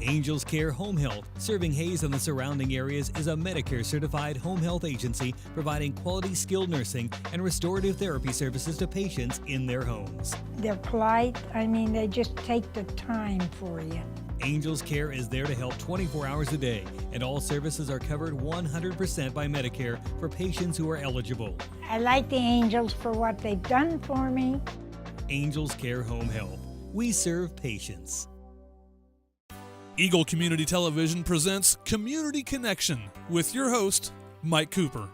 Angels Care Home Health, serving Hayes and the surrounding areas, is a Medicare-certified home health agency providing quality skilled nursing and restorative therapy services to patients in their homes. They're polite. I mean, they just take the time for you. Angels Care is there to help 24 hours a day, and all services are covered 100% by Medicare for patients who are eligible. I like the Angels for what they've done for me. Angels Care Home Health. We serve patients. Eagle Community Television presents Community Connection with your host, Mike Cooper.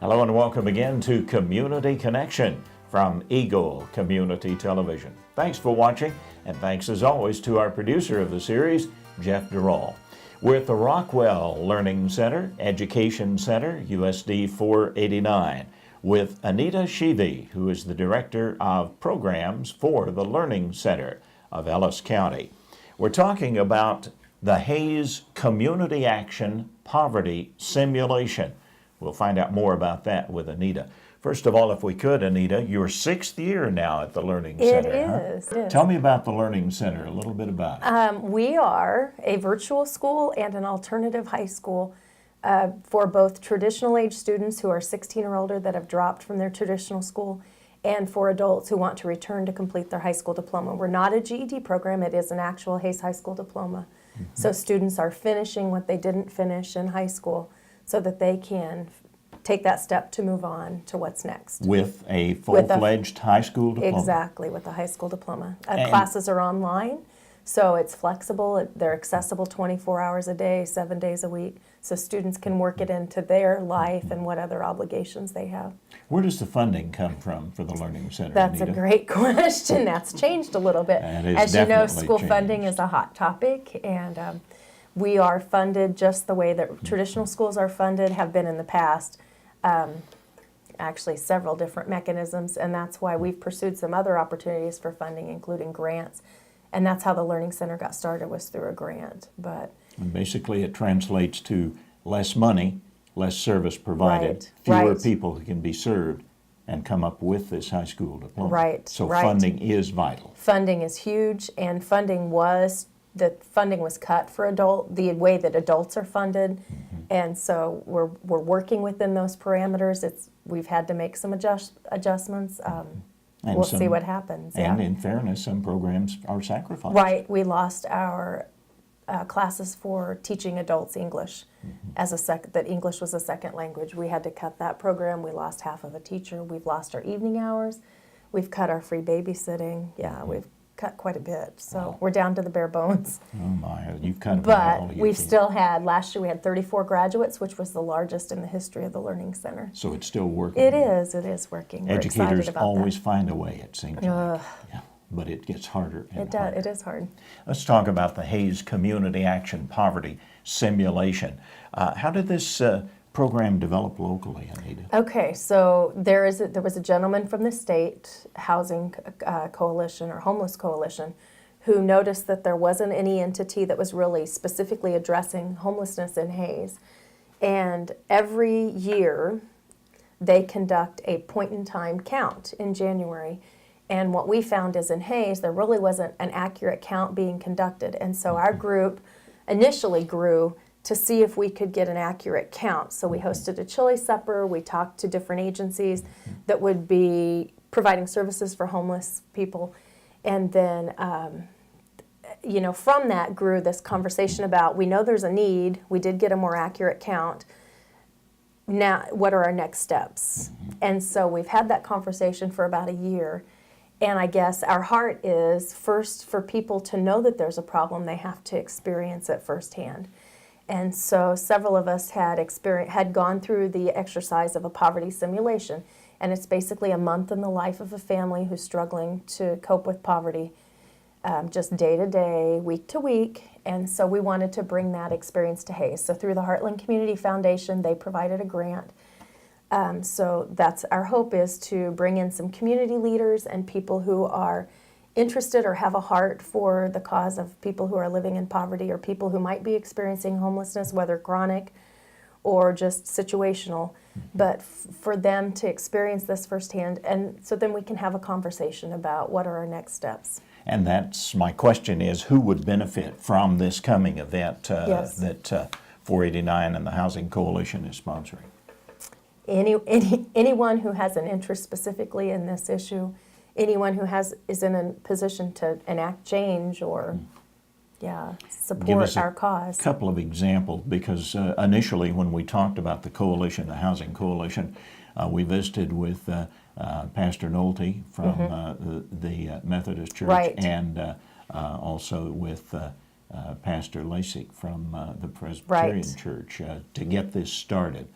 Hello and welcome again to Community Connection from Eagle Community Television. Thanks for watching, and thanks as always to our producer of the series, Jeff Durall. We're at the Rockwell Learning Center, Education Center, USD 489, with Anita Scheve, who is the Director of Programs for the Learning Center of Ellis County. We're talking about the Hayes Community Action Poverty Simulation. We'll find out more about that with Anita. First of all, if we could, Anita, your 6th year now at the Learning Center. It is. Tell me about the Learning Center, a little bit about it. We are a virtual school and an alternative high school for both traditional age students who are 16 or older that have dropped from their traditional school, and for adults who want to return to complete their high school diploma. We're not a GED program, it is an actual Hayes High School diploma. Mm-hmm. So students are finishing what they didn't finish in high school so that they can take that step to move on to what's next. With a full-fledged high school diploma? Exactly, with a high school diploma. Classes are online, so it's flexible. They're accessible 24 hours a day, 7 days a week, so students can work it into their life and what other obligations they have. Where does the funding come from for the Learning Center, That's Anita? a great question. That's changed a little bit. As you know, school funding is a hot topic, and we are funded just the way that traditional schools are funded, have been in the past. Actually several different mechanisms, and that's why we've pursued some other opportunities for funding, including grants, and that's how the Learning Center got started, was through a grant. But and basically it translates to less money, less service provided, fewer people who can be served and come up with this high school diploma. So funding is vital. Funding is huge, and funding was cut for the way that adults are funded. Mm-hmm. And so we're working within those parameters. We've had to make some adjustments. We'll see what happens. And in fairness, some programs are sacrificed. Right. We lost our classes for teaching adults English as that English was a second language. We had to cut that program. We lost half of a teacher. We've lost our evening hours. We've cut our free babysitting. Yeah, we've cut quite a bit. So we're down to the bare bones. Oh my, you've cut it all. But we've still had, last year we had 34 graduates, which was the largest in the history of the Learning Center. So it's still working. It is working. Educators always find a way, it seems like. Yeah, but it gets harder and harder. It is hard. Let's talk about the Hayes Community Action Poverty Simulation. How did this program develop locally, Anita? Okay, so there was a gentleman from the state housing coalition or homeless coalition who noticed that there wasn't any entity that was really specifically addressing homelessness in Hayes. And every year they conduct a point-in-time count in January. And what we found is in Hayes there really wasn't an accurate count being conducted. And so our group initially grew to see if we could get an accurate count. So we hosted a chili supper, we talked to different agencies that would be providing services for homeless people, and then from that grew this conversation about, we know there's a need, we did get a more accurate count, now what are our next steps? And so we've had that conversation for about a year, and I guess our heart is first for people to know that there's a problem, they have to experience it firsthand. And so several of us had gone through the exercise of a poverty simulation. And it's basically a month in the life of a family who's struggling to cope with poverty, just day to day, week to week. And so we wanted to bring that experience to Hayes. So through the Heartland Community Foundation, they provided a grant. So that's our hope, is to bring in some community leaders and people who are interested or have a heart for the cause of people who are living in poverty, or people who might be experiencing homelessness, whether chronic or just situational, but for them to experience this firsthand, and so then we can have a conversation about what are our next steps. And that's my question is, who would benefit from this coming event Yes. that 489 and the Housing Coalition is sponsoring? Anyone who has an interest specifically in this issue, anyone who is in a position to enact change or Give support us a our cause. couple of examples, because initially when we talked about the coalition, the Housing Coalition, we visited with Pastor Nolte from the Methodist Church, Right. and also with Pastor Lasik from the Presbyterian Right. Church to get this started.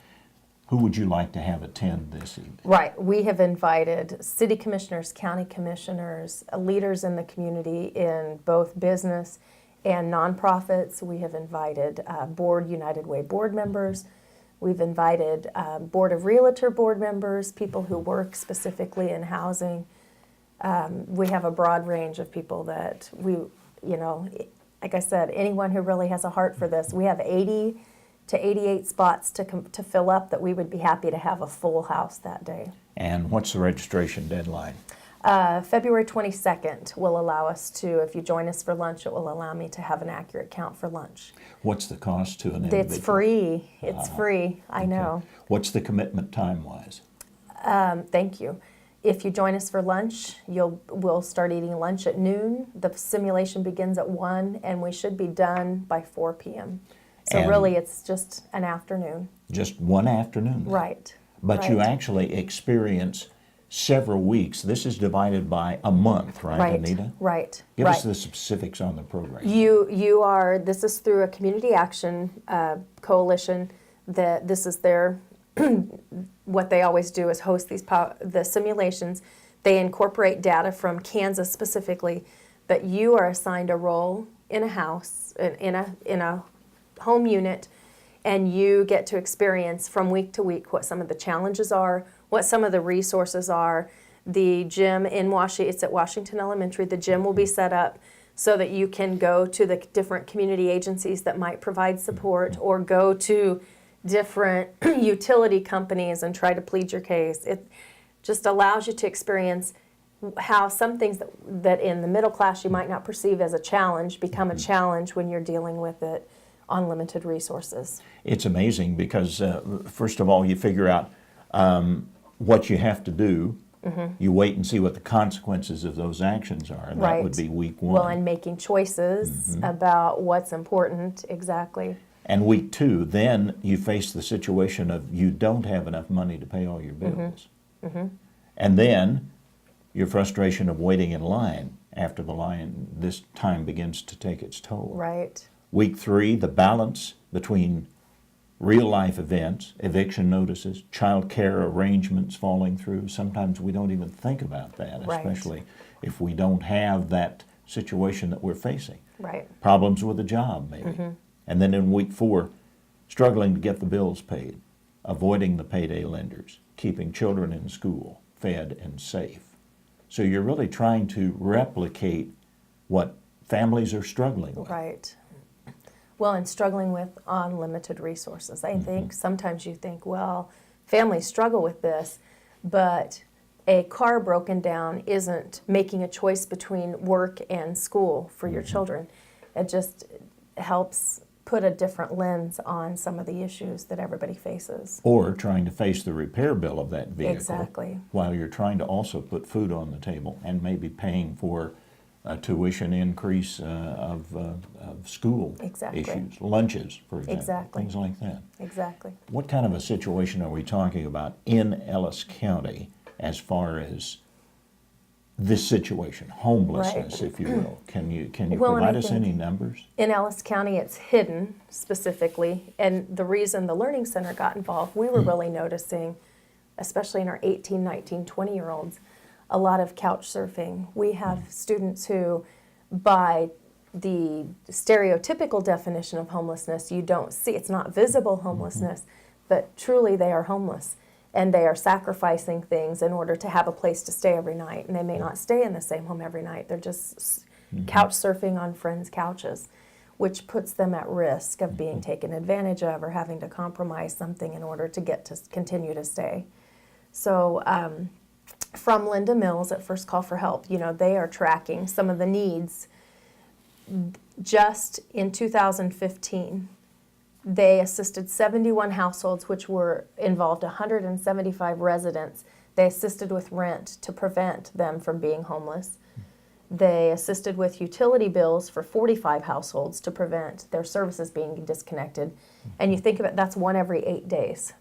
Who would you like to have attend this evening? Right. We have invited city commissioners, county commissioners, leaders in the community in both business and nonprofits. We have invited United Way board members. We've invited Board of Realtor board members, people who work specifically in housing. We have a broad range of people that like I said, anyone who really has a heart for this. We have 80 to 88 spots to fill up that we would be happy to have a full house that day. And what's the registration deadline? February 22nd will allow us to, if you join us for lunch, it will allow me to have an accurate count for lunch. What's the cost to an individual? It's free. It's free. I know. What's the commitment time-wise? Thank you. If you join us for lunch, we'll start eating lunch at noon. The simulation begins at 1, and we should be done by 4 p.m. So And really, it's just an afternoon. Just one afternoon? Right. But you right. actually experience several weeks. This is divided by a month, right, Right. Anita? Right. Give right. us the specifics on the program. This is through a community action coalition. This is their, what they always do is host the simulations. They incorporate data from Kansas specifically, but you are assigned a role in a house, in a home unit, and you get to experience from week to week what some of the challenges are, what some of the resources are. The gym it's at Washington Elementary. The gym will be set up so that you can go to the different community agencies that might provide support, or go to different utility companies and try to plead your case. It just allows you to experience how some things that in the middle class you might not perceive as a challenge become a challenge when you're dealing with it on limited resources. It's amazing because, first of all, you figure out what you have to do. You wait and see what the consequences of those actions are, and that would be week one. Well, and making choices about what's important, exactly. And week two, then you face the situation of you don't have enough money to pay all your bills. And then your frustration of waiting in line after this time begins to take its toll. Right. Week three, the balance between real life events, eviction notices, child care arrangements falling through. Sometimes we don't even think about that, Right. especially if we don't have that situation that we're facing. Right. Problems with a job, maybe. And then in week four, struggling to get the bills paid, avoiding the payday lenders, keeping children in school, fed and safe. So you're really trying to replicate what families are struggling with. Right. Well, and struggling with unlimited resources. I think sometimes you think, well, families struggle with this, but a car broken down isn't making a choice between work and school for your children. It just helps put a different lens on some of the issues that everybody faces. Or trying to face the repair bill of that vehicle. Exactly. While you're trying to also put food on the table and maybe paying for a tuition increase of school Exactly. issues, lunches, for example, Exactly. things like that. Exactly. What kind of a situation are we talking about in Ellis County as far as this situation, homelessness, Right. if you will? Can you Well, and I provide us think any numbers? in Ellis County, it's hidden specifically, and the reason the Learning Center got involved, we were really noticing, especially in our 18, 19, 20-year-olds, a lot of couch surfing. We have students who, by the stereotypical definition of homelessness, you don't see, it's not visible homelessness, but truly they are homeless. And they are sacrificing things in order to have a place to stay every night. And they may not stay in the same home every night. They're just couch surfing on friends' couches, which puts them at risk of being taken advantage of or having to compromise something in order to get to continue to stay. So from Linda Mills at First Call for Help. They are tracking some of the needs. Just in 2015, they assisted 71 households, which involved 175 residents. They assisted with rent to prevent them from being homeless. They assisted with utility bills for 45 households to prevent their services being disconnected. And you think of it, that's one every 8 days.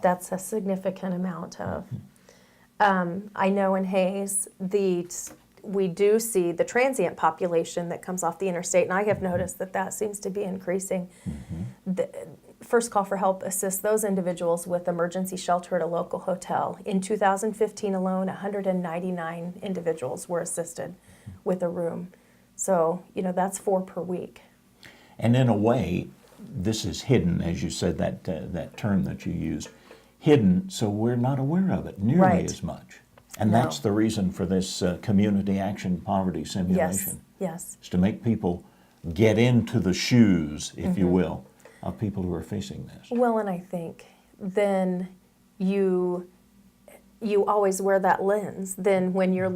That's a significant amount of. I know in Hayes, we do see the transient population that comes off the interstate, and I have noticed that seems to be increasing. The First Call for Help assists those individuals with emergency shelter at a local hotel. In 2015 alone, 199 individuals were assisted with a room. So, that's 4 per week. And in a way, this is hidden, as you said, that term that you used, hidden, so we're not aware of it nearly as much. And that's the reason for this community action poverty simulation. Yes. Is to make people get into the shoes, if you will, of people who are facing this. Well, and I think then you always wear that lens. Then when you're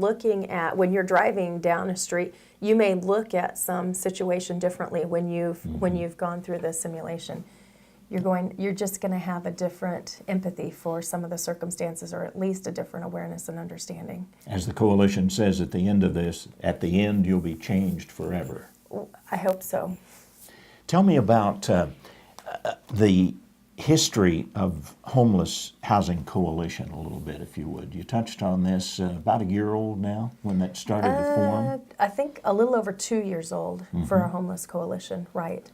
driving down a street, you may look at some situation differently when you've gone through the simulation. You're just going to have a different empathy for some of the circumstances, or at least a different awareness and understanding. As the coalition says at the end of this, at the end you'll be changed forever. I hope so. Tell me about the history of Homeless Housing Coalition a little bit, if you would. You touched on this about a year old now when that started to form. I think a little over 2 years old for a homeless coalition, right.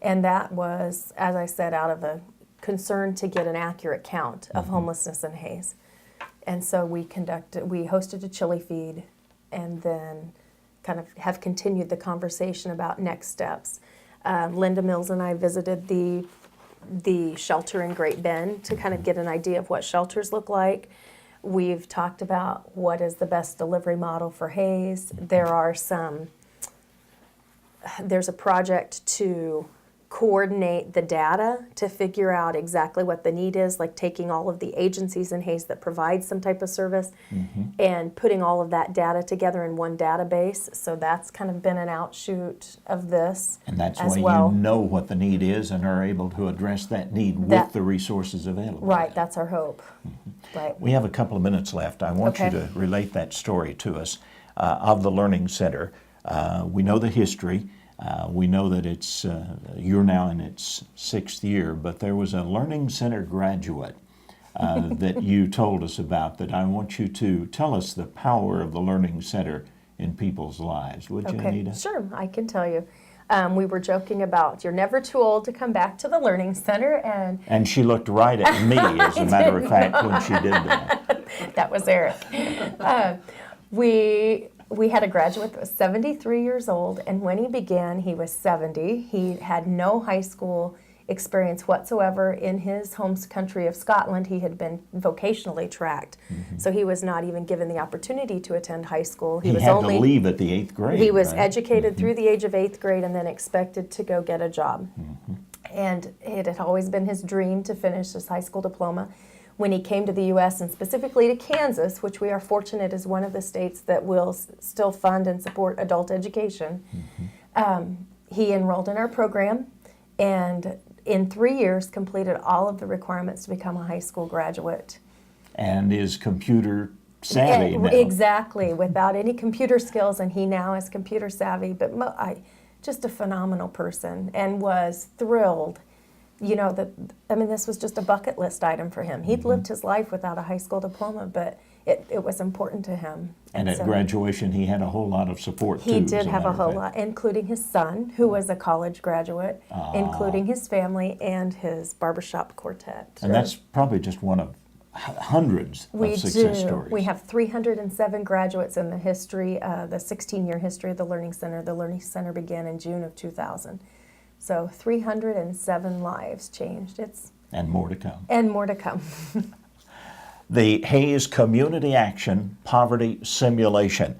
And that was, as I said, out of a concern to get an accurate count of homelessness in Hayes. And so we hosted a chili feed, and then kind of have continued the conversation about next steps. Linda Mills and I visited the shelter in Great Bend to kind of get an idea of what shelters look like. We've talked about what is the best delivery model for Hayes. There's a project to coordinate the data to figure out exactly what the need is, like taking all of the agencies in Hayes that provide some type of service and putting all of that data together in one database. So that's kind of been an outshoot of this. And that's why you know what the need is and are able to address that need with the resources available. Right, that's our hope. Right. We have a couple of minutes left. I want you to relate that story to us of the Learning Center. We know the history. We know that you're now in its 6th year, but there was a Learning Center graduate that you told us about that I want you to tell us the power of the Learning Center in people's lives. Would you, Anita? Sure, I can tell you. We were joking about you're never too old to come back to the Learning Center. And she looked right at me, as a matter of fact, when she did that. That was Eric. We had a graduate that was 73 years old, and when he began, he was 70. He had no high school experience whatsoever in his home country of Scotland. He had been vocationally tracked, so he was not even given the opportunity to attend high school. He had to leave at the 8th grade. He was educated through the age of 8th grade and then expected to go get a job. And it had always been his dream to finish his high school diploma. When he came to the U.S. and specifically to Kansas, which we are fortunate is one of the states that will still fund and support adult education, he enrolled in our program and in 3 years completed all of the requirements to become a high school graduate. And is computer savvy now. Exactly, without any computer skills, and he now is computer savvy, but just a phenomenal person, and was thrilled. This was just a bucket list item for him. He'd lived his life without a high school diploma, but it was important to him. And at graduation, he had a whole lot of support, too. He did have a whole lot, including his son, who was a college graduate, including his family and his barbershop quartet. And that's probably just one of hundreds of success stories. We have 307 graduates in the history, the 16-year history of the Learning Center. The Learning Center began in June of 2000. So 307 lives changed. And more to come. And more to come. The Hayes Community Action Poverty Simulation.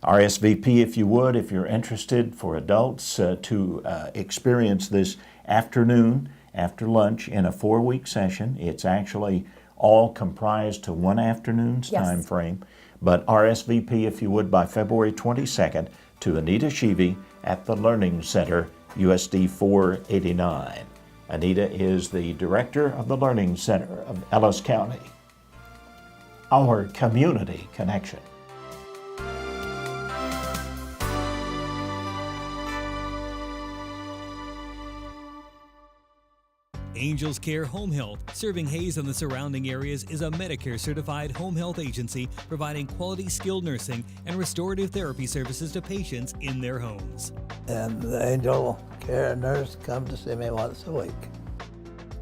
RSVP, if you would, if you're interested, for adults to experience this afternoon after lunch in a 4-week session. It's actually all comprised to one afternoon's Yes. time frame. But RSVP, if you would, by February 22nd to Anita Scheve at the Learning Center, USD 489. Anita is the director of the Learning Center of Ellis County. Our community connection. Angels Care Home Health, serving Hayes and the surrounding areas, is a Medicare-certified home health agency providing quality skilled nursing and restorative therapy services to patients in their homes. And the Angel Care nurse come to see me once a week.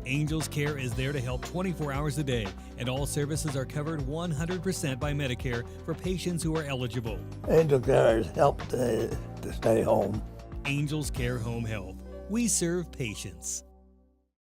Angels Care is there to help 24 hours a day, and all services are covered 100% by Medicare for patients who are eligible. Angel Care has helped to stay home. Angels Care Home Health. We serve patients.